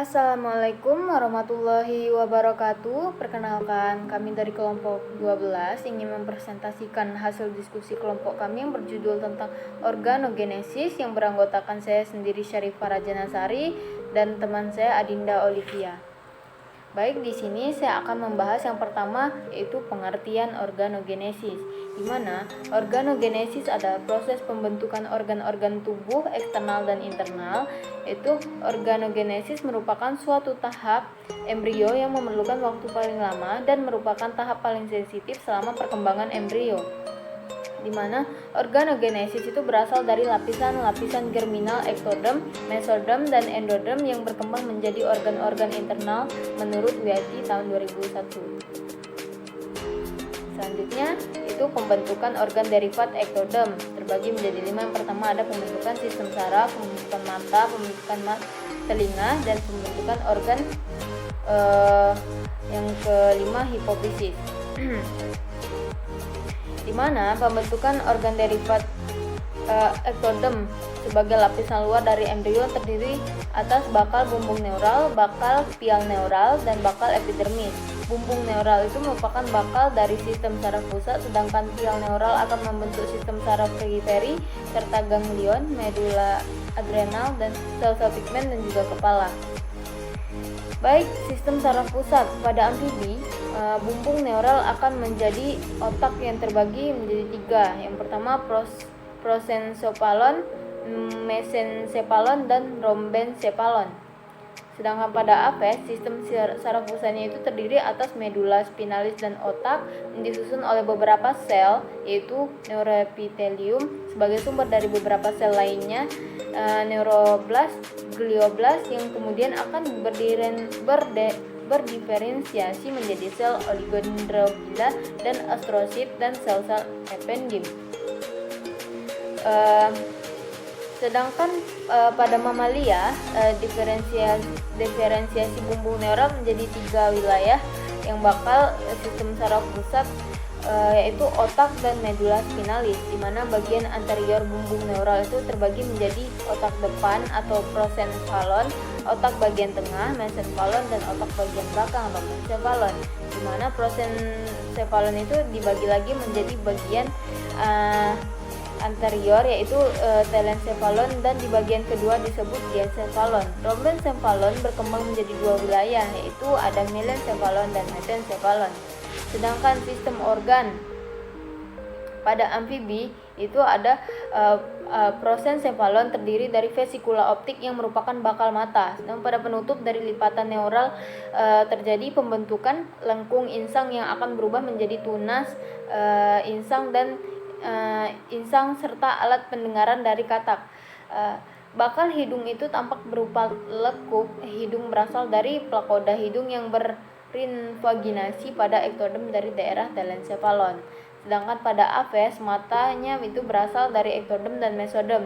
Assalamualaikum warahmatullahi wabarakatuh. Perkenalkan, kami dari kelompok 12 ingin mempresentasikan hasil diskusi kelompok kami yang berjudul tentang organogenesis yang beranggotakan saya sendiri Syarifah Rajanasari dan teman saya Adinda Olivia. Baik, di sini saya akan membahas yang pertama, yaitu pengertian organogenesis, di mana organogenesis adalah proses pembentukan organ-organ tubuh eksternal dan internal. Yaitu organogenesis merupakan suatu tahap embrio yang memerlukan waktu paling lama dan merupakan tahap paling sensitif selama perkembangan embrio, di mana organogenesis itu berasal dari lapisan-lapisan germinal, ektoderm, mesoderm, dan endoderm yang berkembang menjadi organ-organ internal menurut Wiati tahun 2001. Selanjutnya itu pembentukan organ derivat ektoderm terbagi menjadi 5. Yang pertama ada pembentukan sistem saraf, pembentukan mata, pembentukan telinga, dan pembentukan organ yang kelima hipofisis. Di mana pembentukan organ derivat ektoderm sebagai lapisan luar dari embrio terdiri atas bakal bumbung neural, bakal pial neural, dan bakal epidermis. Bumbung neural itu merupakan bakal dari sistem saraf pusat, sedangkan pial neural akan membentuk sistem saraf periferi serta ganglion, medula adrenal, dan sel-sel pigmen dan juga kepala. Baik, sistem saraf pusat pada amfibi, bumbung neural akan menjadi otak yang terbagi menjadi 3. Yang pertama prosencephalon, mesencephalon, dan rhombencephalon. Sedangkan pada apes, sistem saraf pusatnya itu terdiri atas medula spinalis dan otak yang disusun oleh beberapa sel, yaitu neuroepithelium sebagai sumber dari beberapa sel lainnya, neuroblast, glioblast, yang kemudian akan berdiferensiasi menjadi sel oligodendrobila dan astrosit dan sel-sel ependim. Sedangkan pada mamalia, diferensiasi bumbung neural menjadi 3 wilayah yang bakal sistem saraf pusat, yaitu otak dan medula spinalis, di mana bagian anterior bumbung neural itu terbagi menjadi otak depan atau prosencephalon, otak bagian tengah mesencephalon, dan otak bagian belakang rhombencephalon, di mana prosencephalon itu dibagi lagi menjadi bagian anterior, yaitu telencephalon, dan di bagian kedua disebut diencephalon. Rhombencephalon berkembang menjadi 2 wilayah, yaitu ada melencephalon dan mesencephalon. Sedangkan sistem organ pada amfibi itu ada prosencephalon terdiri dari vesikula optik yang merupakan bakal mata. Dan pada penutup dari lipatan neural terjadi pembentukan lengkung insang yang akan berubah menjadi tunas insang dan insang serta alat pendengaran dari katak. Bakal hidung itu tampak berupa lekuk. Hidung berasal dari plakoda hidung yang berinvaginasi pada ektoderm dari daerah telencephalon. Sedangkan pada apes, matanya itu berasal dari ektoderm dan mesoderm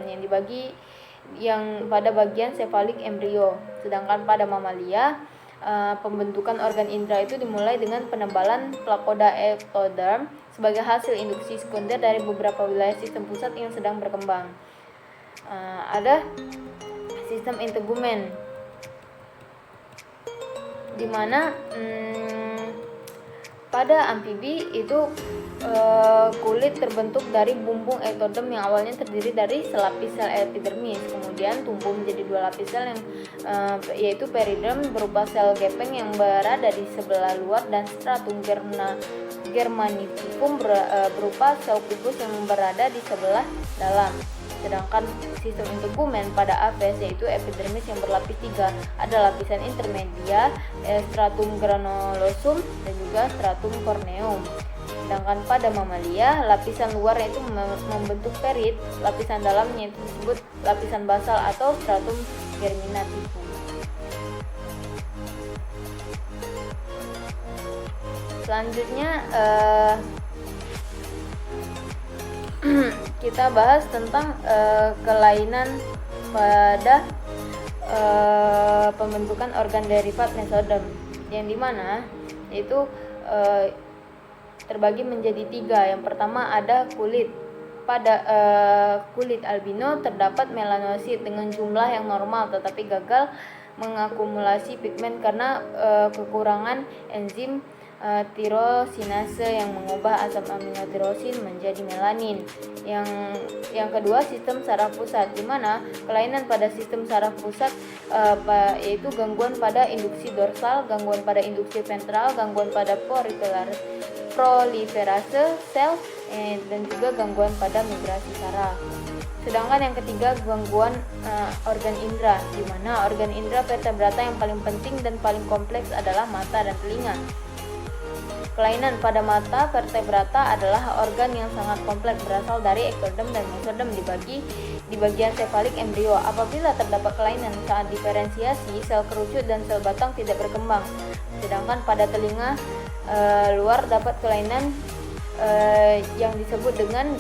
yang pada bagian sefalik embrio. Sedangkan pada mamalia, pembentukan organ indera itu dimulai dengan penebalan plakoda ektoderm sebagai hasil induksi sekunder dari beberapa wilayah sistem pusat yang sedang berkembang. Ada sistem integumen, di mana pada amfibi itu kulit terbentuk dari bumbung ektoderm yang awalnya terdiri dari selapis sel epidermis, kemudian tumbuh menjadi 2 lapis sel yang yaitu periderm berupa sel gepeng yang berada di sebelah luar dan stratum germaniticum berupa sel kubus yang berada di sebelah dalam. Sedangkan sistem integumen pada apes, yaitu epidermis yang berlapis 3, ada lapisan intermedia, stratum granulosum, dan juga stratum corneum. Sedangkan pada mamalia, lapisan luarnya itu membentuk perit, lapisan dalamnya itu disebut lapisan basal atau stratum germinativum. Selanjutnya kita bahas tentang kelainan pada pembentukan organ derivat mesoderm, yang dimana itu terbagi menjadi 3. Yang pertama ada kulit. Pada kulit albino terdapat melanosit dengan jumlah yang normal tetapi gagal mengakumulasi pigmen karena kekurangan enzim tirosinase yang mengubah asam amino tirosin menjadi melanin. Yang kedua, sistem saraf pusat, di mana kelainan pada sistem saraf pusat yaitu gangguan pada induksi dorsal, gangguan pada induksi ventral, gangguan pada proliferase sel, dan juga gangguan pada migrasi saraf. Sedangkan yang ketiga, gangguan organ indera, di mana organ indera vertebrata yang paling penting dan paling kompleks adalah mata dan telinga. Kelainan pada mata vertebrata adalah organ yang sangat kompleks, berasal dari ektodem dan mesodem di bagian sefalik embrio. Apabila terdapat kelainan saat diferensiasi, sel kerucut dan sel batang tidak berkembang. Sedangkan pada telinga luar dapat kelainan yang disebut dengan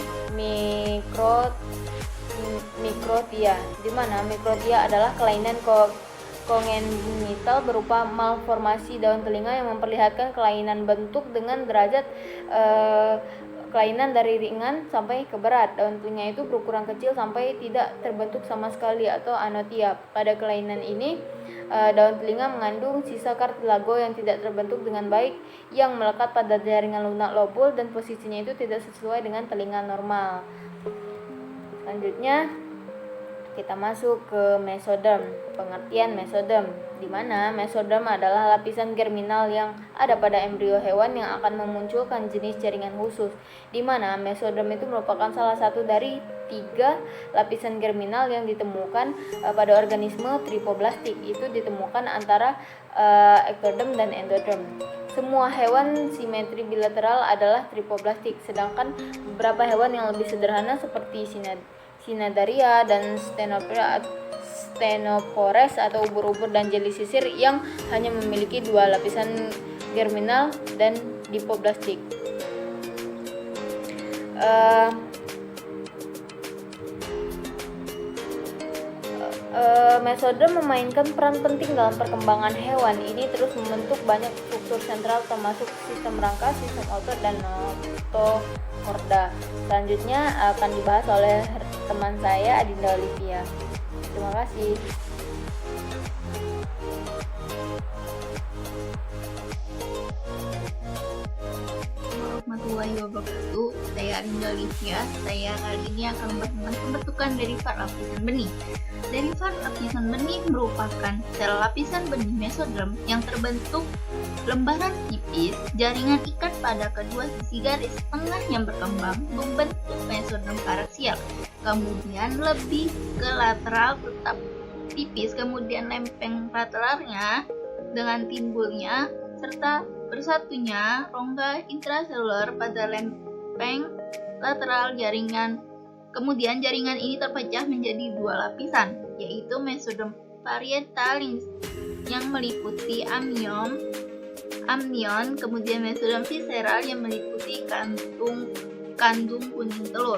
mikrotia, di mana mikrotia adalah kelainan kongenital berupa malformasi daun telinga yang memperlihatkan kelainan bentuk dengan derajat kelainan dari ringan sampai ke berat. Daun telinga itu berukuran kecil sampai tidak terbentuk sama sekali atau anotia. Pada kelainan ini, daun telinga mengandung sisa kartilago yang tidak terbentuk dengan baik yang melekat pada jaringan lunak lobul dan posisinya itu tidak sesuai dengan telinga normal. Selanjutnya kita masuk ke mesodem. Pengertian mesodem, di mana mesodem adalah lapisan germinal yang ada pada embrio hewan yang akan memunculkan jenis jaringan khusus, di mana mesodem itu merupakan salah satu dari 3 lapisan germinal yang ditemukan pada organisme tripoblastik. Itu ditemukan antara ektodem dan endodem. Semua hewan simetri bilateral adalah tripoblastik, sedangkan beberapa hewan yang lebih sederhana seperti Cnidaria dan Stenophores atau ubur-ubur dan jeli sisir yang hanya memiliki 2 lapisan germinal dan dipoblastik. Mesodem memainkan peran penting dalam perkembangan hewan. Ini terus membentuk banyak struktur sentral termasuk sistem rangka, sistem otot, dan notochorda. Selanjutnya akan dibahas oleh teman saya Adinda Olivia. Terima kasih. Warahmatullahi wabarakatuh. Saya Adinda Olivia. Saya kali ini akan membahas tentang pembentukan derivat lapisan benih. Derivat lapisan benih merupakan sel lapisan benih mesodem yang terbentuk lembaran tipis jaringan ikat pada kedua sisi garis tengah yang berkembang membentuk mesodem paraksial. Kemudian lebih ke lateral tetap tipis, kemudian lempeng lateralnya dengan timbulnya serta bersatunya rongga intraseluler pada lempeng lateral jaringan. Kemudian jaringan ini terpecah menjadi 2 lapisan, yaitu mesodem parietal yang meliputi amnion, kemudian mesodem visceral yang meliputi kandung kuning telur.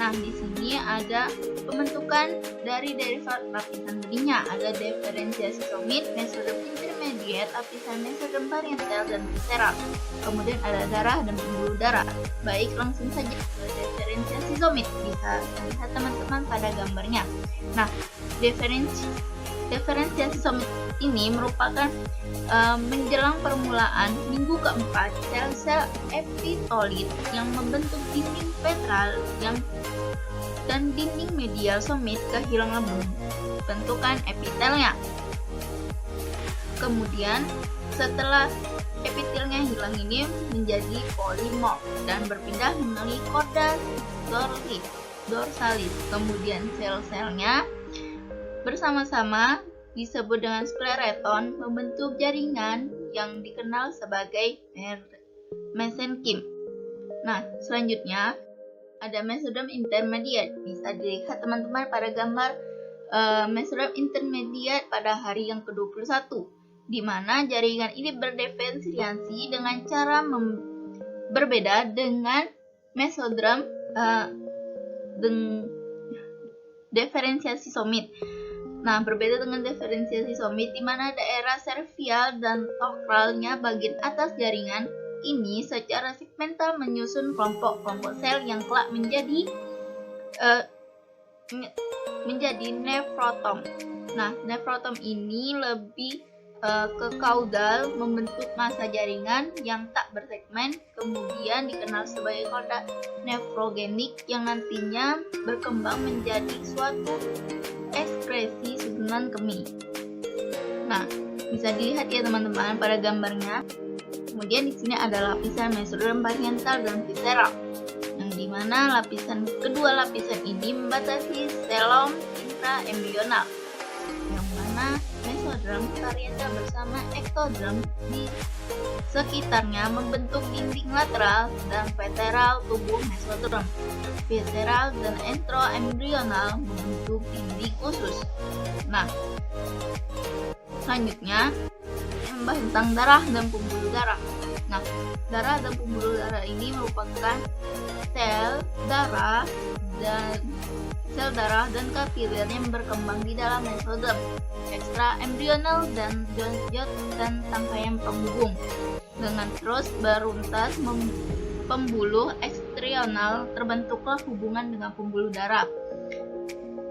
Nah, di sini ada pembentukan dari derivat lapisan benihnya, ada diferensiasi somit, mesodem intermediate, lapisan mesodem parietal dan visceral. Kemudian ada darah dan pembuluh darah. Baik, langsung saja ke diferensiasi somit. Bisa lihat teman-teman pada gambarnya. Nah, diferensiasi somit ini merupakan menjelang permulaan minggu keempat, sel-sel epitolit yang membentuk dinding ventral dan dinding medial somit kehilangan bentukan epitelnya. Kemudian setelah epitelnya hilang ini menjadi polimorf dan berpindah melalui korda dorsalis. Kemudian sel-selnya bersama-sama disebut dengan sklereton membentuk jaringan yang dikenal sebagai mesenkim. Nah, selanjutnya ada mesodem intermediate. Bisa dilihat teman-teman pada gambar mesodem intermediate pada hari yang ke-21, di mana jaringan ini berdiferensiasi dengan cara berbeda dengan mesodem diferensiasi somit. Nah, berbeda dengan diferensiasi somit di mana daerah cervical dan tokralnya bagian atas jaringan ini secara segmental menyusun kelompok-kelompok sel yang kelak menjadi nefrotom. Nah, nefrotom ini lebih ke kaudal, membentuk massa jaringan yang tak bersegmen, kemudian dikenal sebagai korda nefrogenik yang nantinya berkembang menjadi suatu ekskresi susunan kemih. Nah, bisa dilihat ya teman-teman pada gambarnya. Kemudian di sini ada lapisan mesoderm parietal dan visceral, yang dimana kedua lapisan ini membatasi selom intraembrional, yang mana mesoderm parietal bersama ektoderm di sekitarnya membentuk dinding lateral dan lateral tubuh mesoderm. Visceral dan entroembrional membentuk dinding usus. Nah, selanjutnya membahas tentang darah dan pembuluh darah. Nah, darah dan pembuluh darah ini merupakan sel darah dan kapiler yang berkembang di dalam mesoderm, ekstraembrional dan zoogot dan tangkaian penghubung, dengan terus beruntas pembuluh ekstrional. Terbentuklah hubungan dengan pembuluh darah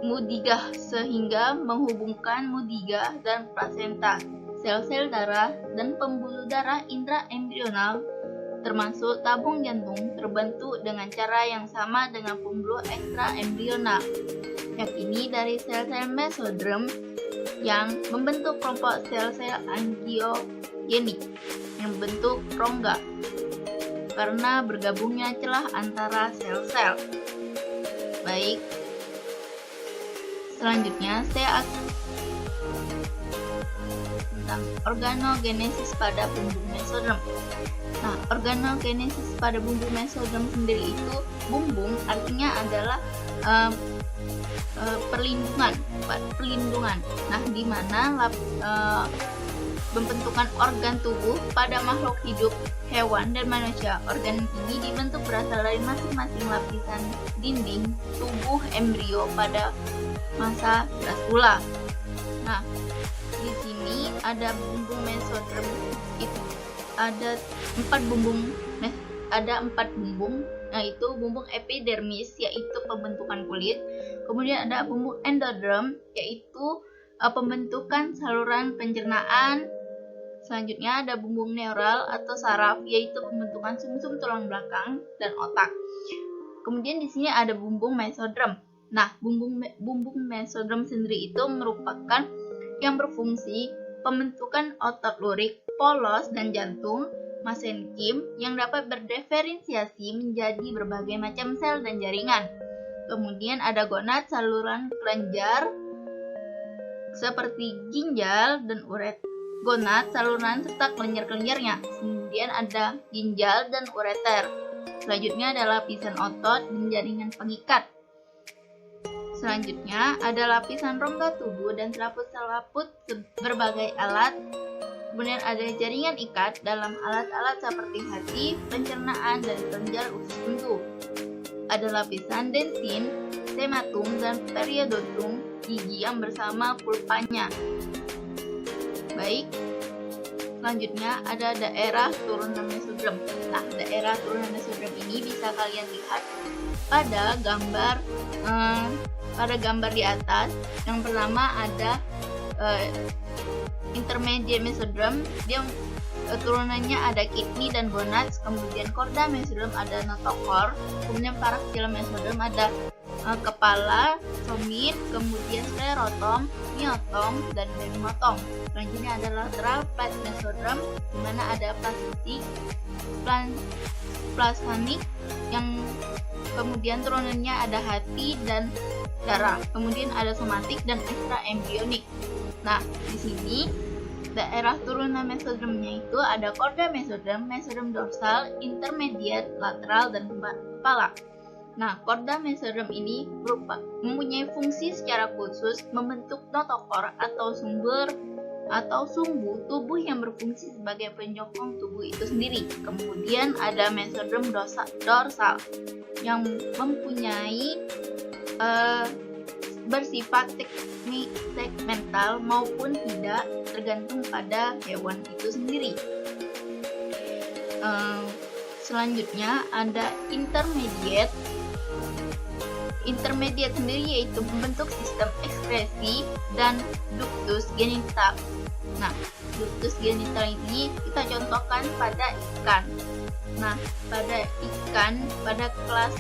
mudigah sehingga menghubungkan mudigah dan plasenta. Sel-sel darah dan pembuluh darah intraembrional termasuk tabung jantung terbentuk dengan cara yang sama dengan pembuluh ekstraembrional, yakni dari sel-sel mesoderm yang membentuk kelompok sel-sel angiogenik yang membentuk rongga karena bergabungnya celah antara sel-sel. Baik, selanjutnya saya akan tentang organogenesis pada bumbu mesoderm. Nah, organogenesis pada bumbu mesoderm sendiri itu, bumbung artinya adalah perlindungan. Nah, di mana pembentukan organ tubuh pada makhluk hidup, hewan dan manusia. Organ ini dibentuk berasal dari masing-masing lapisan dinding tubuh embrio pada masa gastrula. Nah, di sini ada bumbung mesoderm itu ada empat bumbung, yaitu bumbung epidermis yaitu pembentukan kulit, kemudian ada bumbung endoderm yaitu pembentukan saluran pencernaan, selanjutnya ada bumbung neural atau saraf yaitu pembentukan sumsum tulang belakang dan otak. Kemudian di sini ada bumbung mesoderm. Nah, bumbung mesoderm sendiri itu merupakan yang berfungsi pembentukan otot lurik, polos dan jantung, mesenkim yang dapat berdiferensiasi menjadi berbagai macam sel dan jaringan. Kemudian ada gonad, saluran kelenjar seperti ginjal dan gonad, saluran serta kelenjar-kelenjarnya. Kemudian ada ginjal dan ureter. Selanjutnya ada lapisan otot dan jaringan pengikat. Selanjutnya ada lapisan rongga tubuh dan selaput-selaput berbagai alat. Kemudian ada jaringan ikat dalam alat-alat seperti hati, pencernaan, dan kelenjar usus buntu. Ada lapisan dentin, sematum, dan periodontum gigi yang bersama pulpanya. Baik, selanjutnya ada daerah turunan mesoderm. Nah, daerah turunan mesoderm ini bisa kalian lihat pada gambar di atas. Yang pertama ada intermediate mesoderm, dia turunannya ada kidney dan gonads, kemudian korda mesoderm ada notochord, kemudian paraxial mesoderm ada kepala, somit, kemudian sklerotom, myotom, dan dermatom. Selanjutnya ada lateral plate mesoderm, di mana ada plasmanik yang kemudian turunannya ada hati dan darah. Kemudian ada somatik dan ekstraembrionik. Nah, di sini daerah turunan mesodermnya itu ada korda mesoderm, mesoderm dorsal, intermediate, lateral, dan kepala. Nah, korda mesoderm ini mempunyai fungsi secara khusus membentuk notochord atau sumbu tubuh yang berfungsi sebagai penyokong tubuh itu sendiri. Kemudian ada mesoderm dorsal yang mempunyai bersifat segmental maupun tidak, tergantung pada hewan itu sendiri. Selanjutnya ada intermediate intermediate sendiri yaitu membentuk sistem ekskresi dan ductus genital. Nah, ductus genital ini kita contohkan pada ikan. Nah, pada ikan pada kelas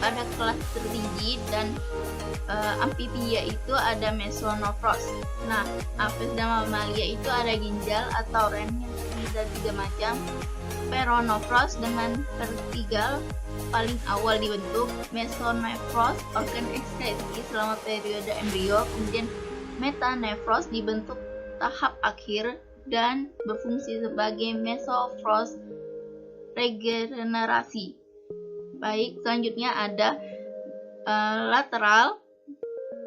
pada kelas tertinggi dan amphibia itu ada mesonephros. Nah, apes dan mamalia itu ada ginjal atau rem yang terdiri dari 3 macam. Peronephros dengan vertigal paling awal dibentuk, mesonephros organ ekskresi selama periode embrio, kemudian metanephros dibentuk tahap akhir dan berfungsi sebagai mesonephros regenerasi. Baik, selanjutnya ada lateral,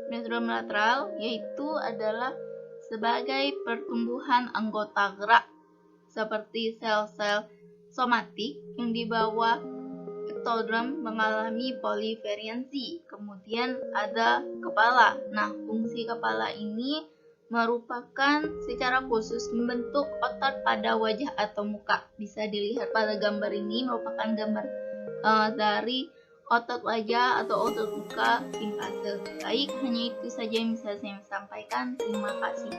mesodrem lateral, yaitu adalah sebagai pertumbuhan anggota gerak seperti sel-sel somatik yang di bawah ektodrem mengalami polivariansi. Kemudian ada kepala. Nah, fungsi kepala ini merupakan secara khusus membentuk otot pada wajah atau muka. Bisa dilihat pada gambar ini merupakan gambar dari otot wajah atau otot muka simpase. Baik, hanya itu saja yang bisa saya sampaikan. Terima kasih.